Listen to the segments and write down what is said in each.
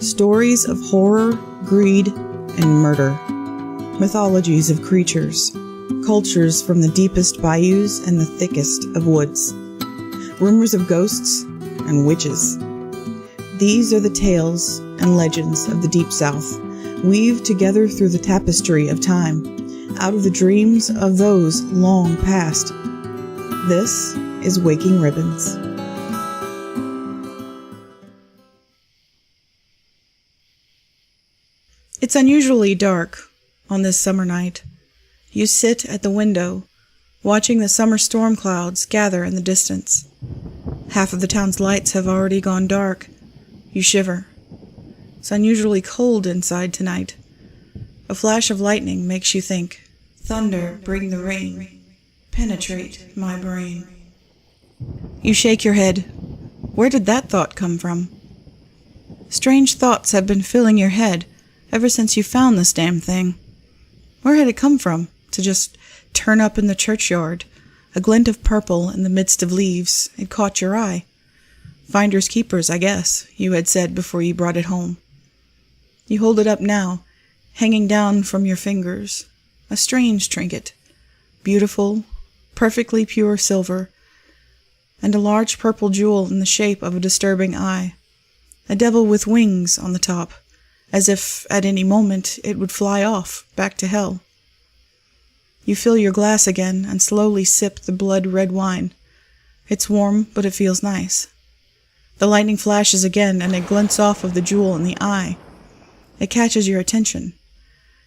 Stories of horror, greed, and murder. Mythologies of creatures. Cultures from the deepest bayous and the thickest of woods. Rumors of ghosts and witches. These are the tales and legends of the Deep South, weaved together through the tapestry of time, out of the dreams of those long past. This is Waking Ribbons. It's unusually dark on this summer night. You sit at the window, watching the summer storm clouds gather in the distance. Half of the town's lights have already gone dark. You shiver. It's unusually cold inside tonight. A flash of lightning makes you think, "Thunder, bring the rain, penetrate my brain." You shake your head. Where did that thought come from? Strange thoughts have been filling your head ever since you found this damn thing. Where had it come from, to just turn up in the churchyard? A glint of purple in the midst of leaves. It caught your eye. Finders keepers, I guess, you had said before you brought it home. You hold it up now, hanging down from your fingers. A strange trinket. Beautiful, perfectly pure silver, and a large purple jewel in the shape of a disturbing eye. A devil with wings on the top, as if at any moment it would fly off back to hell. You fill your glass again and slowly sip the blood-red wine. It's warm, but it feels nice. The lightning flashes again, and it glints off of the jewel in the eye. It catches your attention.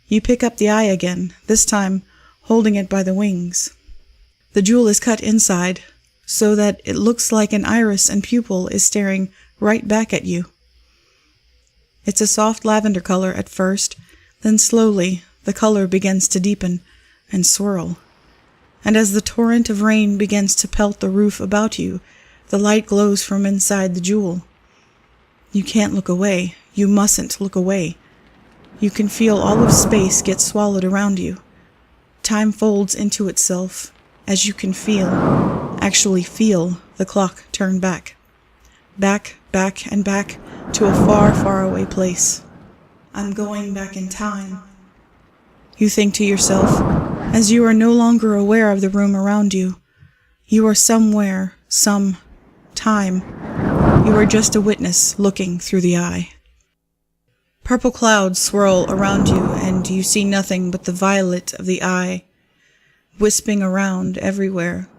You pick up the eye again, this time holding it by the wings. The jewel is cut inside, so that it looks like an iris and pupil is staring right back at you. It's a soft lavender color at first, then slowly the color begins to deepen and swirl. And as the torrent of rain begins to pelt the roof about you, the light glows from inside the jewel. You can't look away. You mustn't look away. You can feel all of space get swallowed around you. Time folds into itself as you can actually feel the clock turn back. Back, and back to a far, far away place. I'm going back in time. You think to yourself, as you are no longer aware of the room around you. You are somewhere, some time. You are just a witness looking through the eye. Purple clouds swirl around you, and you see nothing but the violet of the eye, wisping around everywhere.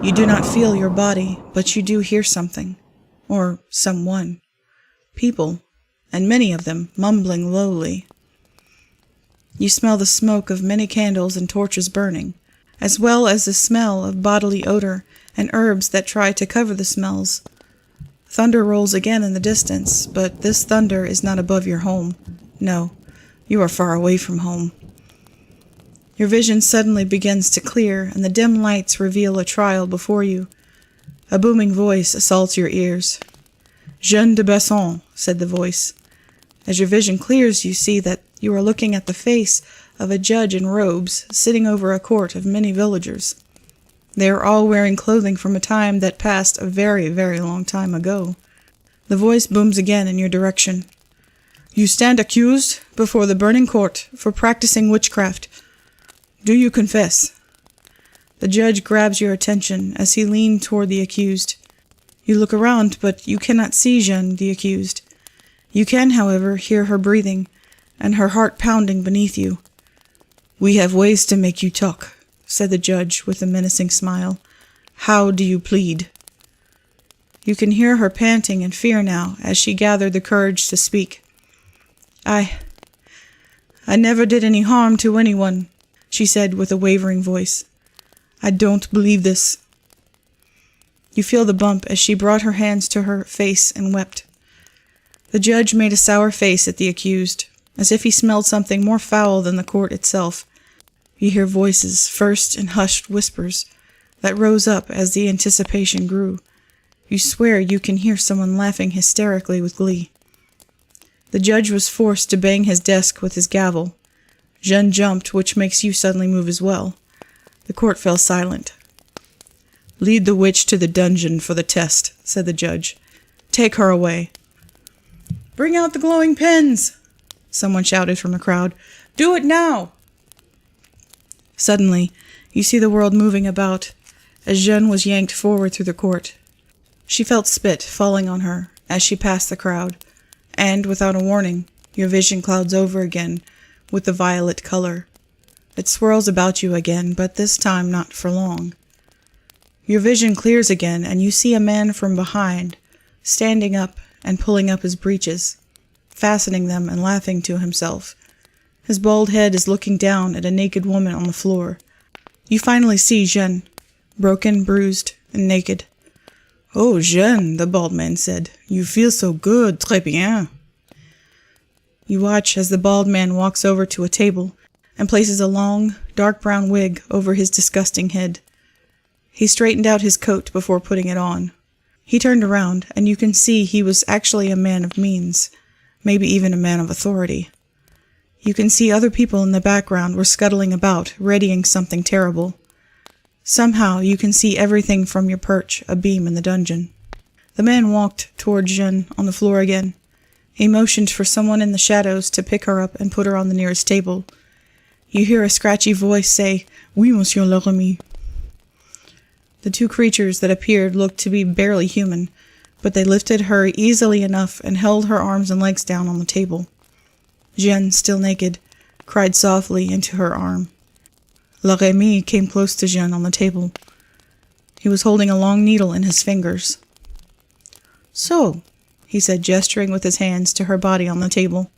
You do not feel your body, but you do hear something, or someone. People, and many of them mumbling lowly. You smell the smoke of many candles and torches burning, as well as the smell of bodily odor and herbs that try to cover the smells. Thunder rolls again in the distance, but this thunder is not above your home. No, you are far away from home. Your vision suddenly begins to clear, and the dim lights reveal a trial before you. A booming voice assaults your ears. "Jeanne de Besson," said the voice. As your vision clears, you see that you are looking at the face of a judge in robes sitting over a court of many villagers. They are all wearing clothing from a time that passed a very, very long time ago. The voice booms again in your direction. "You stand accused before the burning court for practicing witchcraft. Do you confess?" The judge grabs your attention as he leans toward the accused. You look around, but you cannot see Jeanne, the accused. You can, however, hear her breathing, and her heart pounding beneath you. "We have ways to make you talk," said the judge with a menacing smile. "How do you plead?" You can hear her panting in fear now as she gathered the courage to speak. I never did any harm to anyone," she said with a wavering voice. "I don't believe this." You feel the bump as she brought her hands to her face and wept. The judge made a sour face at the accused, as if he smelled something more foul than the court itself. You hear voices, first in hushed whispers, that rose up as the anticipation grew. You swear you can hear someone laughing hysterically with glee. The judge was forced to bang his desk with his gavel. Jeanne jumped, which makes you suddenly move as well. The court fell silent. "Lead the witch to the dungeon for the test," said the judge. "Take her away." Bring out the glowing pens! Someone shouted from the crowd. Do it now! Suddenly, you see the world moving about as Jeanne was yanked forward through the court. She felt spit falling on her as she passed the crowd, and, without a warning, your vision clouds over again with the violet color. It swirls about you again, but this time not for long. Your vision clears again, and you see a man from behind, standing up and pulling up his breeches, fastening them and laughing to himself. His bald head is looking down at a naked woman on the floor. You finally see Jeanne, broken, bruised, and naked. "Oh, Jeanne," the bald man said, "you feel so good, très bien." You watch as the bald man walks over to a table and places a long, dark brown wig over his disgusting head. He straightened out his coat before putting it on. He turned around, and you can see he was actually a man of means, maybe even a man of authority. You can see other people in the background were scuttling about, readying something terrible. Somehow you can see everything from your perch abeam in the dungeon. The man walked toward Jeanne on the floor again. He motioned for someone in the shadows to pick her up and put her on the nearest table. You hear a scratchy voice say, "Oui, Monsieur Loremy." The two creatures that appeared looked to be barely human, but they lifted her easily enough and held her arms and legs down on the table. Jeanne, still naked, cried softly into her arm. Loremy came close to Jeanne on the table. He was holding a long needle in his fingers. "So," he said, gesturing with his hands to her body on the table.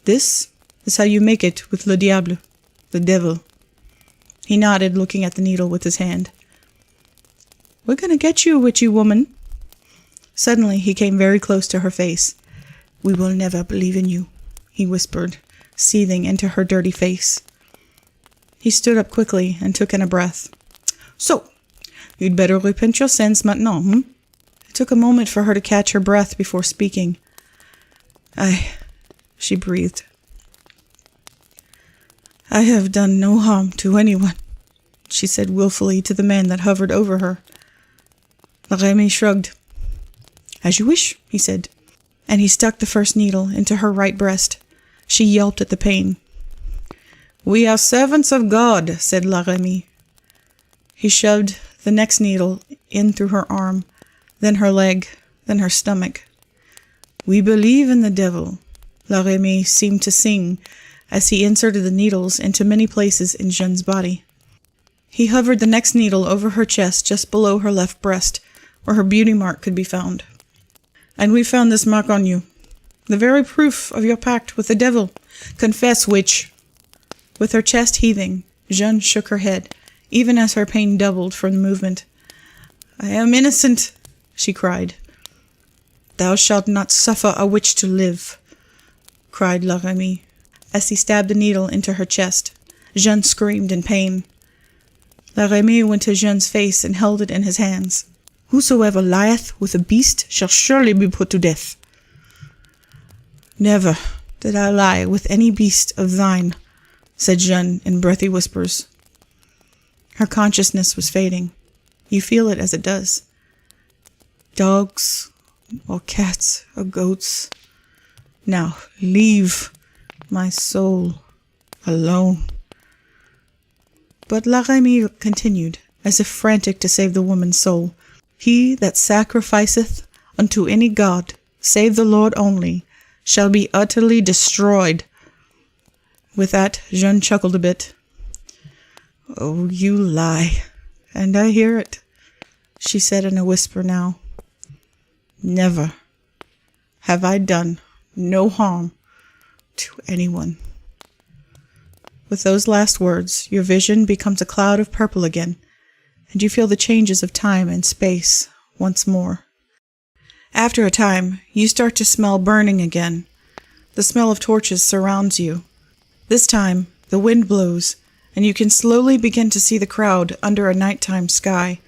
"This is how you make it with le diable, the devil." He nodded, looking at the needle with his hand. "We're gonna get you, witchy woman." Suddenly he came very close to her face. "We will never believe in you," he whispered, seething into her dirty face. He stood up quickly and took in a breath. "So, you'd better repent your sins maintenant, It took a moment for her to catch her breath before speaking. She breathed. "I have done no harm to anyone," she said willfully to the man that hovered over her. Loremy shrugged. "As you wish," he said, and he stuck the first needle into her right breast. She yelped at the pain. "We are servants of God," said Loremy. He shoved the next needle in through her arm, then her leg, then her stomach. "We believe in the devil," Loremy seemed to sing as he inserted the needles into many places in Jeanne's body. He hovered the next needle over her chest just below her left breast, where her beauty mark could be found. "And we found this mark on you, the very proof of your pact with the devil. Confess, witch." With her chest heaving, Jeanne shook her head, even as her pain doubled from the movement. "I am innocent," she cried. "Thou shalt not suffer a witch to live," cried Loremy, as he stabbed the needle into her chest. Jeanne screamed in pain. Loremy went to Jeanne's face and held it in his hands. "Whosoever lieth with a beast shall surely be put to death." "Never did I lie with any beast of thine," said Jeanne in breathy whispers. Her consciousness was fading. You feel it as it does. "Dogs, or cats, or goats. Now leave my soul alone." But Loremy continued, as if frantic to save the woman's soul. "He that sacrificeth unto any god, save the Lord only, shall be utterly destroyed." With that, Jeanne chuckled a bit. "Oh, you lie, and I hear it," she said in a whisper now. "Never have I done no harm to anyone." With those last words, your vision becomes a cloud of purple again, and you feel the changes of time and space once more. After a time, you start to smell burning again. The smell of torches surrounds you. This time, the wind blows, and you can slowly begin to see the crowd under a nighttime sky.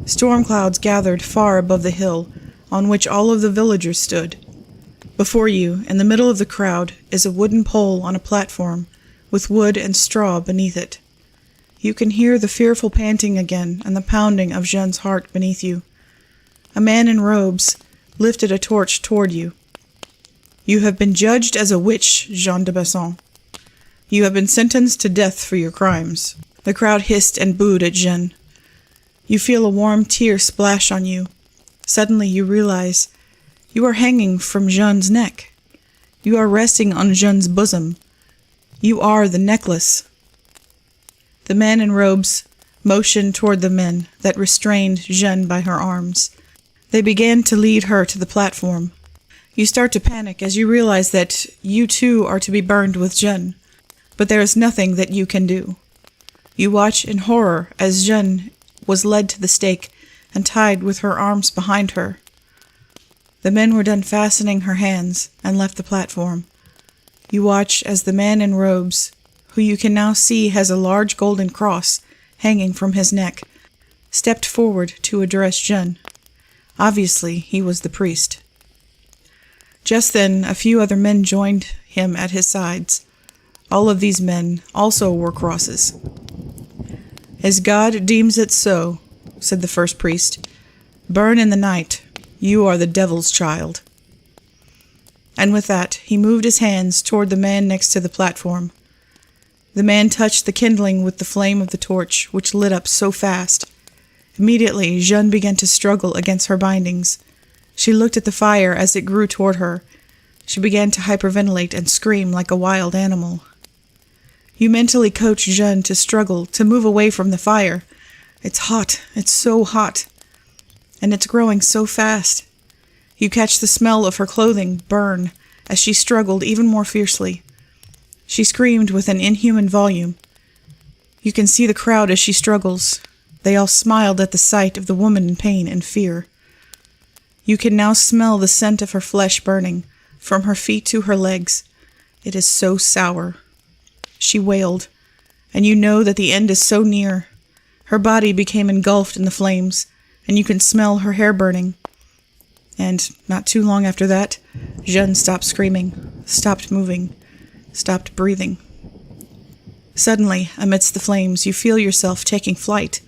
Storm clouds gathered far above the hill on which all of the villagers stood. Before you, in the middle of the crowd, is a wooden pole on a platform, with wood and straw beneath it. You can hear the fearful panting again and the pounding of Jeanne's heart beneath you. A man in robes lifted a torch toward you. You have been judged as a witch, Jean de Besson. You have been sentenced to death for your crimes." The crowd hissed and booed at Jeanne. You feel a warm tear splash on you. Suddenly you realize you are hanging from Jeanne's neck. You are resting on Jeanne's bosom. You are the necklace. The men in robes motioned toward the men that restrained Jeanne by her arms. They began to lead her to the platform. You start to panic as you realize that you too are to be burned with Jeanne, but there is nothing that you can do. You watch in horror as Jeanne was led to the stake and tied with her arms behind her. The men were done fastening her hands and left the platform. You watch as the man in robes, who you can now see has a large golden cross hanging from his neck, stepped forward to address Jeanne. Obviously, he was the priest. Just then, a few other men joined him at his sides. All of these men also wore crosses. "As God deems it so," said the first priest, "burn in the night. You are the devil's child." And with that, he moved his hands toward the man next to the platform. The man touched the kindling with the flame of the torch, which lit up so fast. Immediately, Jeanne began to struggle against her bindings. She looked at the fire as it grew toward her. She began to hyperventilate and scream like a wild animal. You mentally coach Jeanne to struggle, to move away from the fire. It's hot. It's so hot. And it's growing so fast. You catch the smell of her clothing burn as she struggled even more fiercely. She screamed with an inhuman volume. You can see the crowd as she struggles. They all smiled at the sight of the woman in pain and fear. You can now smell the scent of her flesh burning, from her feet to her legs. It is so sour. She wailed, and you know that the end is so near. Her body became engulfed in the flames, and you can smell her hair burning. And not too long after that, Jeanne stopped screaming, stopped moving, stopped breathing. Suddenly, amidst the flames, you feel yourself taking flight.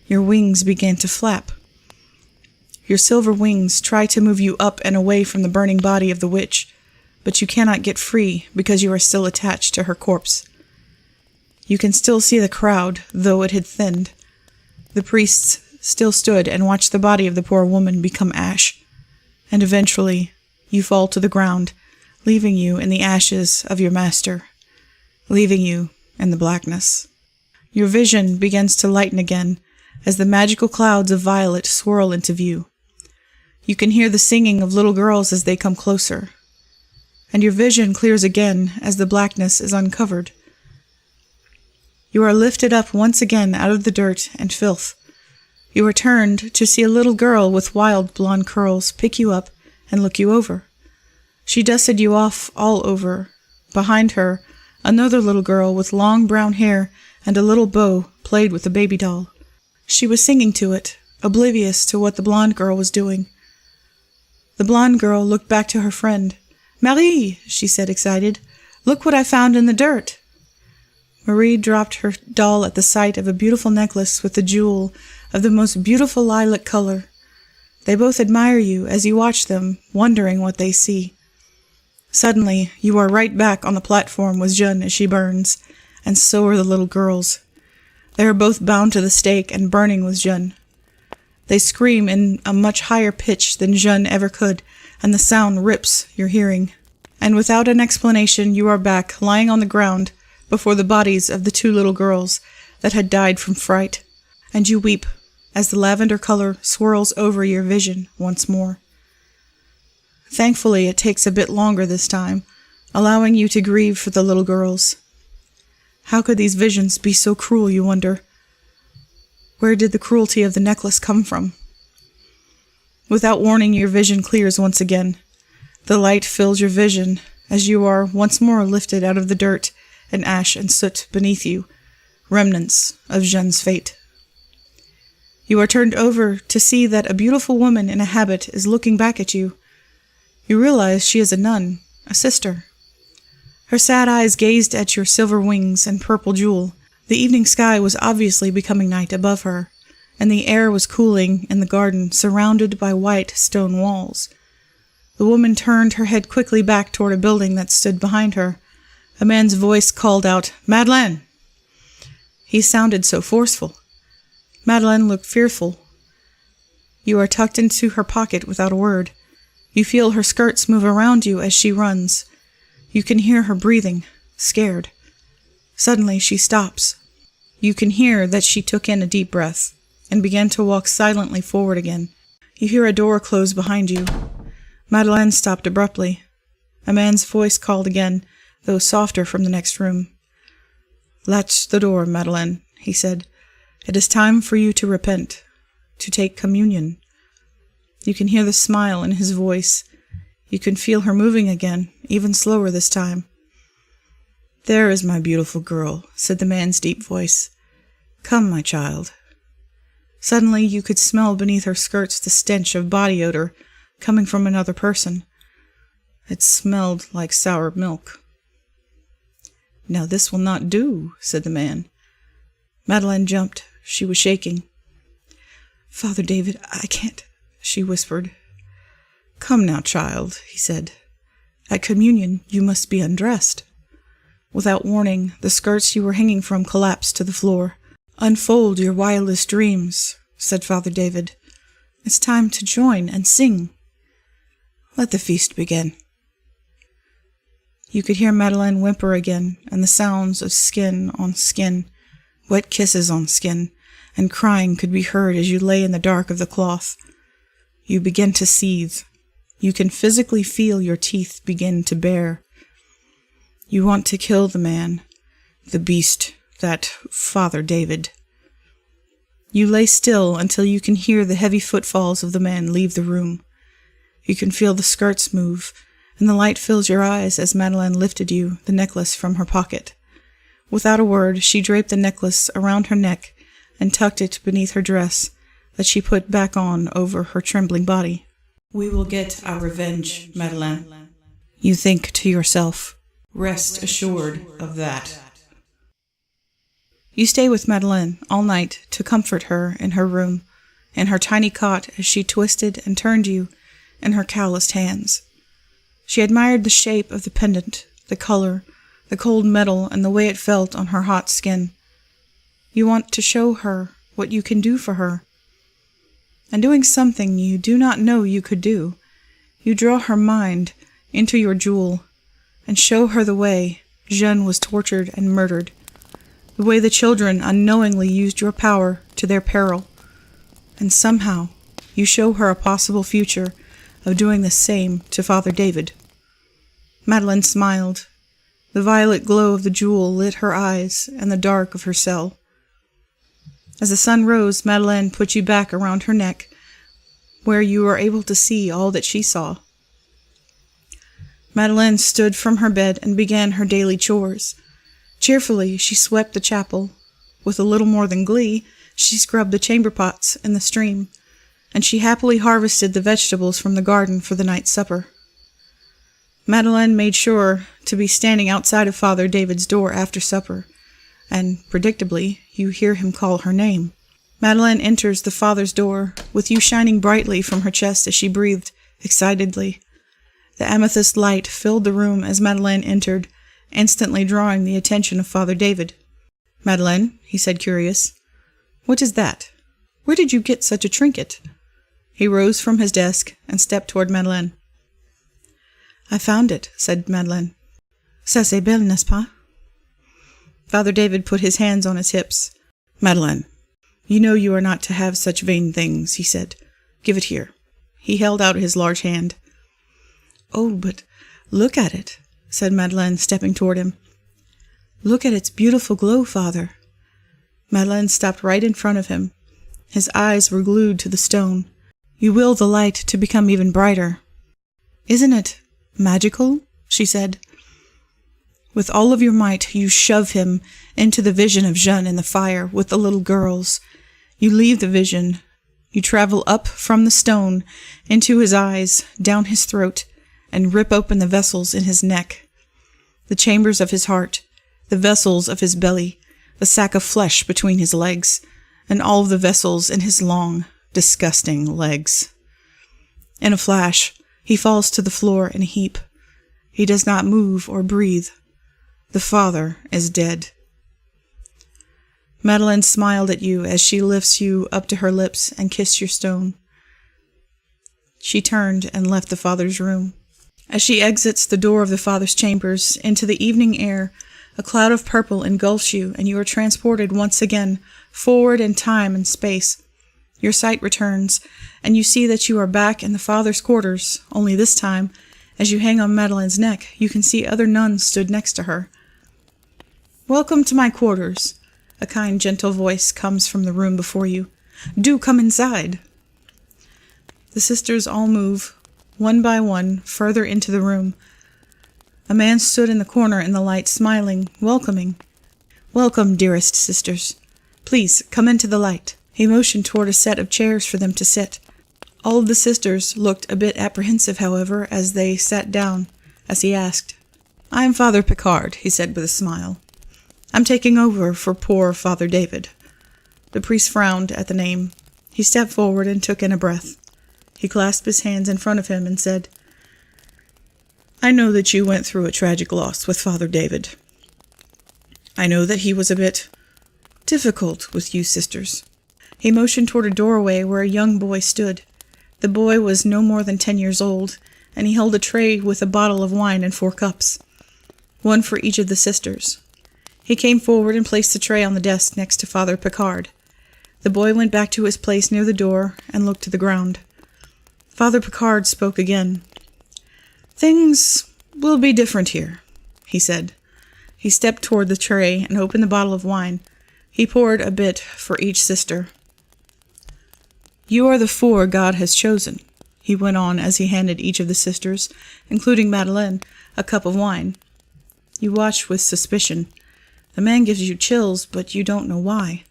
Your wings began to flap. Your silver wings try to move you up and away from the burning body of the witch, but you cannot get free because you are still attached to her corpse. You can still see the crowd, though it had thinned. The priests still stood and watched the body of the poor woman become ash, and eventually you fall to the ground, leaving you in the ashes of your master, leaving you in the blackness. Your vision begins to lighten again as the magical clouds of violet swirl into view. You can hear the singing of little girls as they come closer, and your vision clears again as the blackness is uncovered. You are lifted up once again out of the dirt and filth. You are turned to see a little girl with wild blonde curls pick you up and look you over. She dusted you off all over. Behind her, another little girl with long brown hair and a little bow played with a baby doll. She was singing to it, oblivious to what the blonde girl was doing. The blonde girl looked back to her friend. "Marie," she said, excited, "look what I found in the dirt." Marie dropped her doll at the sight of a beautiful necklace with a jewel of the most beautiful lilac color. They both admire you as you watch them, wondering what they see. Suddenly, you are right back on the platform with Jeanne as she burns, and so are the little girls. They are both bound to the stake and burning with Jeanne. They scream in a much higher pitch than Jeanne ever could, and the sound rips your hearing. And without an explanation, you are back, lying on the ground, before the bodies of the two little girls that had died from fright, and you weep as the lavender color swirls over your vision once more. Thankfully, it takes a bit longer this time, allowing you to grieve for the little girls. How could these visions be so cruel, you wonder? Where did the cruelty of the necklace come from? Without warning, your vision clears once again. The light fills your vision as you are once more lifted out of the dirt and ash and soot beneath you, remnants of Jeanne's fate. You are turned over to see that a beautiful woman in a habit is looking back at you. You realize she is a nun, a sister. Her sad eyes gazed at your silver wings and purple jewel. The evening sky was obviously becoming night above her, and the air was cooling in the garden surrounded by white stone walls. The woman turned her head quickly back toward a building that stood behind her. A man's voice called out, "Madeleine!" He sounded so forceful. Madeleine looked fearful. You are tucked into her pocket without a word. You feel her skirts move around you as she runs. You can hear her breathing, scared. Suddenly she stops. You can hear that she took in a deep breath and began to walk silently forward again. You hear a door close behind you. Madeleine stopped abruptly. A man's voice called again, though softer, from the next room. "Latch the door, Madeleine," he said. "It is time for you to repent, to take communion." You can hear the smile in his voice. You can feel her moving again, even slower this time. "There is my beautiful girl," said the man's deep voice. "Come, my child." Suddenly you could smell beneath her skirts the stench of body odor coming from another person. It smelled like sour milk. "Now this will not do," said the man. Madeleine jumped. She was shaking. "Father David, I can't," she whispered. "Come now, child," he said. "At communion you must be undressed." Without warning, the skirts you were hanging from collapsed to the floor. "Unfold your wildest dreams," said Father David. "It's time to join and sing. Let the feast begin." You could hear Madeleine whimper again, and the sounds of skin on skin, wet kisses on skin, and crying could be heard as you lay in the dark of the cloth. You begin to seethe. You can physically feel your teeth begin to bare. You want to kill the man, the beast, that Father David. You lay still until you can hear the heavy footfalls of the man leave the room. You can feel the skirts move, and the light fills your eyes as Madeleine lifted you, the necklace, from her pocket. Without a word, she draped the necklace around her neck and tucked it beneath her dress that she put back on over her trembling body. "We will get our revenge, Madeleine," you think to yourself. "Rest assured of that." You stay with Madeleine all night to comfort her in her room, in her tiny cot as she twisted and turned you in her calloused hands. She admired the shape of the pendant, the color, the cold metal, and the way it felt on her hot skin. You want to show her what you can do for her. And doing something you do not know you could do, you draw her mind into your jewel and show her the way Jeanne was tortured and murdered, the way the children unknowingly used your power to their peril, and somehow you show her a possible future of doing the same to Father David. Madeleine smiled. The violet glow of the jewel lit her eyes and the dark of her cell. As the sun rose, Madeleine put you back around her neck, where you were able to see all that she saw. Madeleine stood from her bed and began her daily chores. Cheerfully, she swept the chapel. With a little more than glee, she scrubbed the chamber pots in the stream, and she happily harvested the vegetables from the garden for the night's supper. Madeleine made sure to be standing outside of Father David's door after supper, and, predictably, you hear him call her name. Madeleine enters the father's door, with you shining brightly from her chest as she breathed excitedly. The amethyst light filled the room as Madeleine entered, instantly drawing the attention of Father David. "Madeleine," he said, curious, "what is that? Where did you get such a trinket?" He rose from his desk and stepped toward Madeleine. "I found it," said Madeleine. "Ça c'est belle, n'est-ce pas?" Father David put his hands on his hips. "Madeleine, you know you are not to have such vain things," he said. "Give it here." He held out his large hand. "Oh, but look at it," said Madeleine, stepping toward him. "Look at its beautiful glow, Father." Madeleine stopped right in front of him. His eyes were glued to the stone. "You will the light to become even brighter." "Isn't it magical?" she said. With all of your might, you shove him into the vision of Jeanne in the fire with the little girls. You leave the vision. You travel up from the stone into his eyes, down his throat, and rip open the vessels in his neck, the chambers of his heart, the vessels of his belly, the sack of flesh between his legs, and all of the vessels in his long, disgusting legs. In a flash, He falls to the floor in a heap. He does not move or breathe. The father is dead. Madeleine smiled at you as she lifts you up to her lips and kissed your stone. She turned and left the father's room. As she exits the door of the father's chambers into the evening air, a cloud of purple engulfs you, and you are transported once again forward in time and space. Your sight returns, and you see that you are back in the father's quarters, only this time, as you hang on Madeleine's neck, you can see other nuns stood next to her. "Welcome to my quarters," a kind, gentle voice comes from the room before you. "Do come inside." The sisters all move, one by one, further into the room. A man stood in the corner in the light, smiling, welcoming. "Welcome, dearest sisters. Please, come into the light." He motioned toward a set of chairs for them to sit. All of the sisters looked a bit apprehensive, however, as they sat down, as he asked. "I am Father Picard," he said with a smile. "I'm taking over for poor Father David." The priest frowned at the name. He stepped forward and took in a breath. He clasped his hands in front of him and said, "I know that you went through a tragic loss with Father David. I know that he was a bit difficult with you sisters." He motioned toward a doorway where a young boy stood. The boy was no more than 10 years old, and he held a tray with a bottle of wine and 4 cups, one for each of the sisters. He came forward and placed the tray on the desk next to Father Picard. The boy went back to his place near the door and looked to the ground. Father Picard spoke again. "Things will be different here," he said. He stepped toward the tray and opened the bottle of wine. He poured a bit for each sister. "You are the 4 God has chosen," he went on as he handed each of the sisters, including Madeleine, a cup of wine. You watch with suspicion. The man gives you chills, but you don't know why.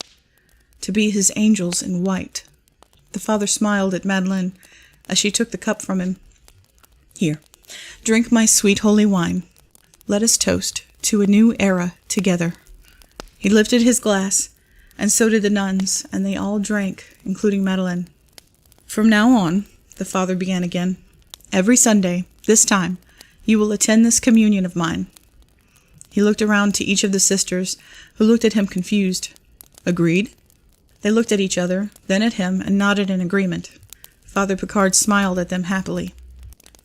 To be his angels in white. The father smiled at Madeleine as she took the cup from him. "Here, drink my sweet holy wine. Let us toast to a new era together." He lifted his glass, and so did the nuns, and they all drank, including Madeleine. "From now on," the father began again, "every Sunday, this time, you will attend this communion of mine." He looked around to each of the sisters, who looked at him confused. "Agreed?" They looked at each other, then at him, and nodded in agreement. Father Picard smiled at them happily.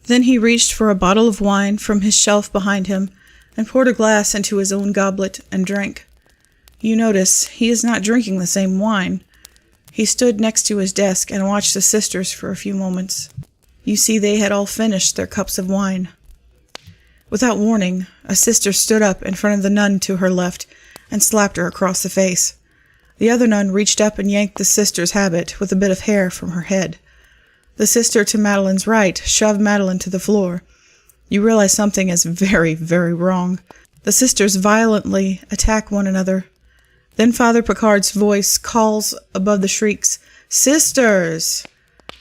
Then he reached for a bottle of wine from his shelf behind him, and poured a glass into his own goblet and drank. You notice he is not drinking the same wine. He stood next to his desk and watched the sisters for a few moments. You see they had all finished their cups of wine. Without warning, a sister stood up in front of the nun to her left and slapped her across the face. The other nun reached up and yanked the sister's habit with a bit of hair from her head. The sister to Madeleine's right shoved Madeleine to the floor. You realize something is very, very wrong. The sisters violently attack one another. Then Father Picard's voice calls above the shrieks, "Sisters!"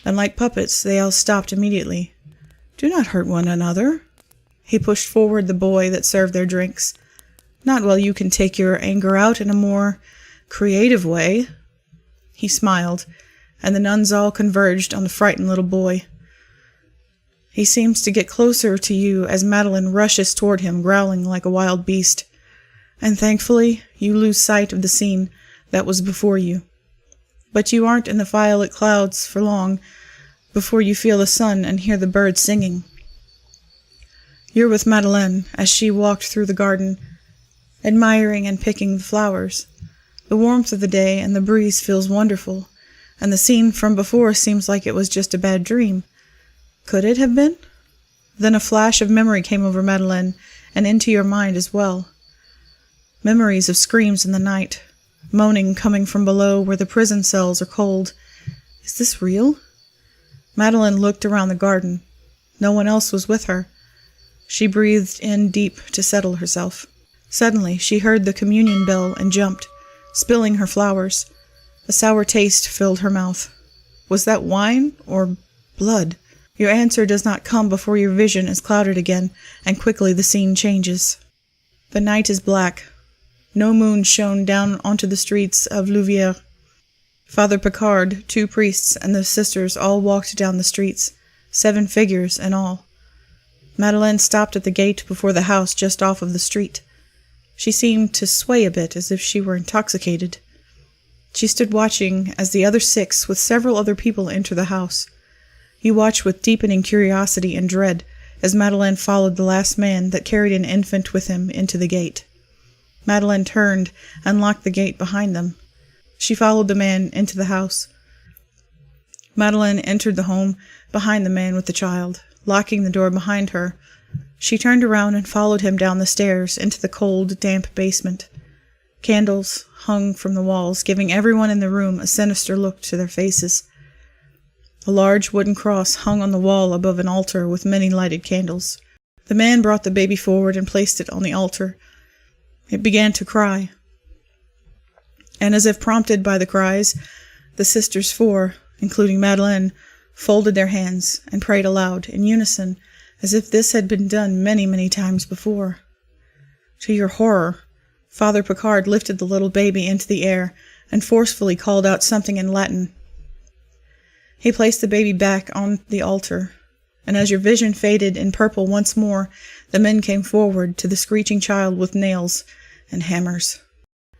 And like puppets, they all stopped immediately. "Do not hurt one another." He pushed forward the boy that served their drinks. "Not while you can take your anger out in a more creative way." He smiled, and the nuns all converged on the frightened little boy. He seems to get closer to you as Madeleine rushes toward him, growling like a wild beast. And thankfully, you lose sight of the scene that was before you. But you aren't in the violet clouds for long before you feel the sun and hear the birds singing. You're with Madeleine as she walked through the garden, admiring and picking the flowers. The warmth of the day and the breeze feels wonderful, and the scene from before seems like it was just a bad dream. Could it have been? Then a flash of memory came over Madeleine, and into your mind as well. Memories of screams in the night, moaning coming from below where the prison cells are cold. Is this real? Madeleine looked around the garden. No one else was with her. She breathed in deep to settle herself. Suddenly, she heard the communion bell and jumped, spilling her flowers. A sour taste filled her mouth. Was that wine or blood? Your answer does not come before your vision is clouded again, and quickly the scene changes. The night is black. No moon shone down onto the streets of Louviers. Father Picard, 2 priests, and the sisters all walked down the streets, 7 figures in all. Madeleine stopped at the gate before the house just off of the street. She seemed to sway a bit as if she were intoxicated. She stood watching as the other 6 with several other people enter the house. You watched with deepening curiosity and dread as Madeleine followed the last man that carried an infant with him into the gate. Madeleine turned and locked the gate behind them. She followed the man into the house. Madeleine entered the home behind the man with the child, locking the door behind her. She turned around and followed him down the stairs into the cold, damp basement. Candles hung from the walls, giving everyone in the room a sinister look to their faces. A large wooden cross hung on the wall above an altar with many lighted candles. The man brought the baby forward and placed it on the altar. It began to cry. And as if prompted by the cries, the sisters 4, including Madeleine, folded their hands and prayed aloud in unison, as if this had been done many, many times before. To your horror, Father Picard lifted the little baby into the air and forcefully called out something in Latin. He placed the baby back on the altar, and as your vision faded in purple once more, the men came forward to the screeching child with nails and hammers.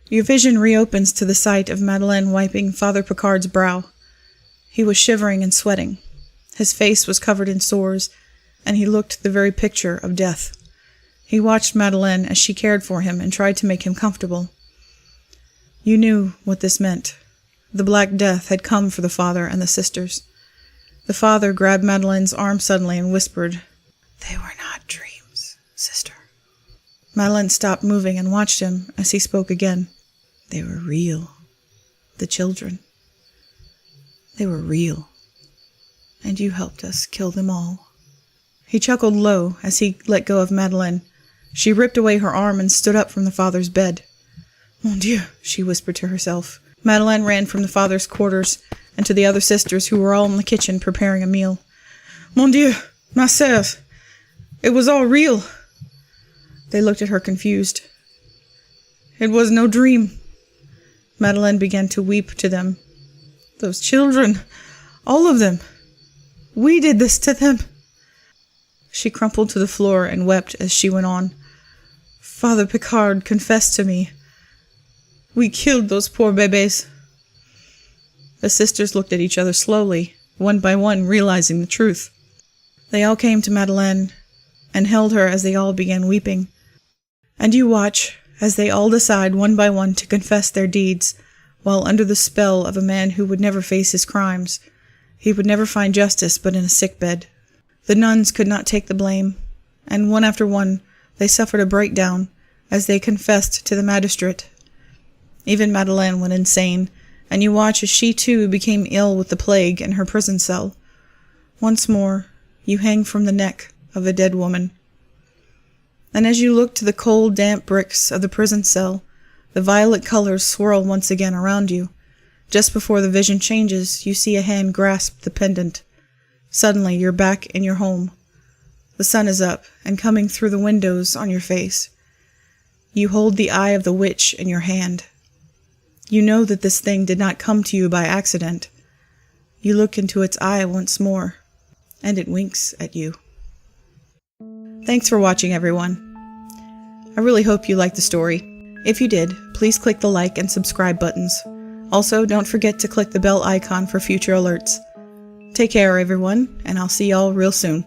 Your vision reopens to the sight of Madeleine wiping Father Picard's brow. He was shivering and sweating. His face was covered in sores, and he looked the very picture of death. He watched Madeleine as she cared for him and tried to make him comfortable. You knew what this meant. The Black Death had come for the father and the sisters. The father grabbed Madeleine's arm suddenly and whispered, "They were not dreams, sister." Madeleine stopped moving and watched him as he spoke again. "They were real. The children. They were real. And you helped us kill them all." He chuckled low as he let go of Madeleine. She ripped away her arm and stood up from the father's bed. "Mon Dieu," she whispered to herself. Madeleine ran from the father's quarters and to the other sisters who were all in the kitchen preparing a meal. "Mon Dieu, ma sœur, it was all real." They looked at her confused. "It was no dream." Madeleine began to weep to them. "Those children, all of them. We did this to them." She crumpled to the floor and wept as she went on. "Father Picard confessed to me. We killed those poor bébés." The sisters looked at each other slowly, one by one realizing the truth. They all came to Madeleine and held her as they all began weeping. And you watch as they all decide one by one to confess their deeds, while under the spell of a man who would never face his crimes. He would never find justice but in a sickbed. The nuns could not take the blame, and one after one they suffered a breakdown as they confessed to the magistrate. Even Madeleine went insane, and you watch as she too became ill with the plague in her prison cell. Once more, you hang from the neck of a dead woman. And as you look to the cold, damp bricks of the prison cell, the violet colors swirl once again around you. Just before the vision changes, you see a hand grasp the pendant. Suddenly, you're back in your home. The sun is up and coming through the windows on your face. You hold the eye of the witch in your hand. You know that this thing did not come to you by accident. You look into its eye once more, and it winks at you. Thanks for watching, everyone. I really hope you liked the story. If you did, please click the like and subscribe buttons. Also, don't forget to click the bell icon for future alerts. Take care, everyone, and I'll see y'all real soon.